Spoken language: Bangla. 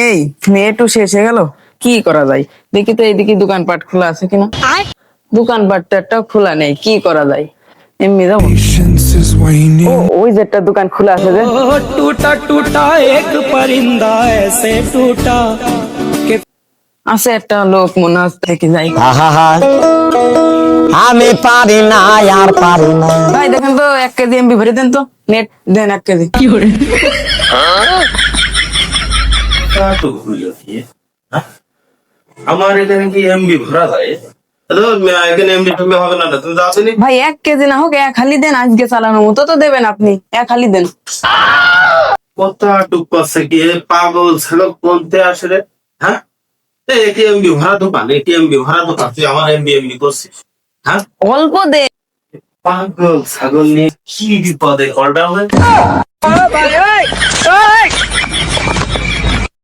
এই নেটও শেষ হয়ে গেল, কি করা যায়? দেখি তো এইদিকে দোকানপাট খোলা আছে কিনা। দোকানপাটটা খোলা নেই, কি করা যায়? এমনি যাবো। ও, ওই যে একটা দোকান খোলা আছে যে। टूटा टूटा एक परिंदा ऐसे टूटा कि আছে একটা লোক মনে হচ্ছে, দেখি যাই। আমি পারি না আর পারি না। ভাই দেখেন তো 1 কেজি এমবি ভরে দেন তো, নেট দেন 1 কেজি। তো ঘুরলো কি? হ্যাঁ? আমার এখানে কি এমবি ভরা যায়? এখানে এমবি টেমবি হবে না, তুমি যাচ্ছ নি? ভাই 1 কেজি না হোক, এক হালি দেন, আজকে চালানোর মতো তো দেবেন আপনি, এক হালি দেন। কথা টুক করছে কি পাগল ছেলে কোনতে আসে রে? হ্যাঁ, এটিএমবি ভরা দোকান, এটিএমবি ভরা দোকান, তুই আমার এমবি এমবি করছিস? হ্যাঁ, অল্প দে। পাগল ছাগল নিয়ে কি বিপদে কলটা হবে?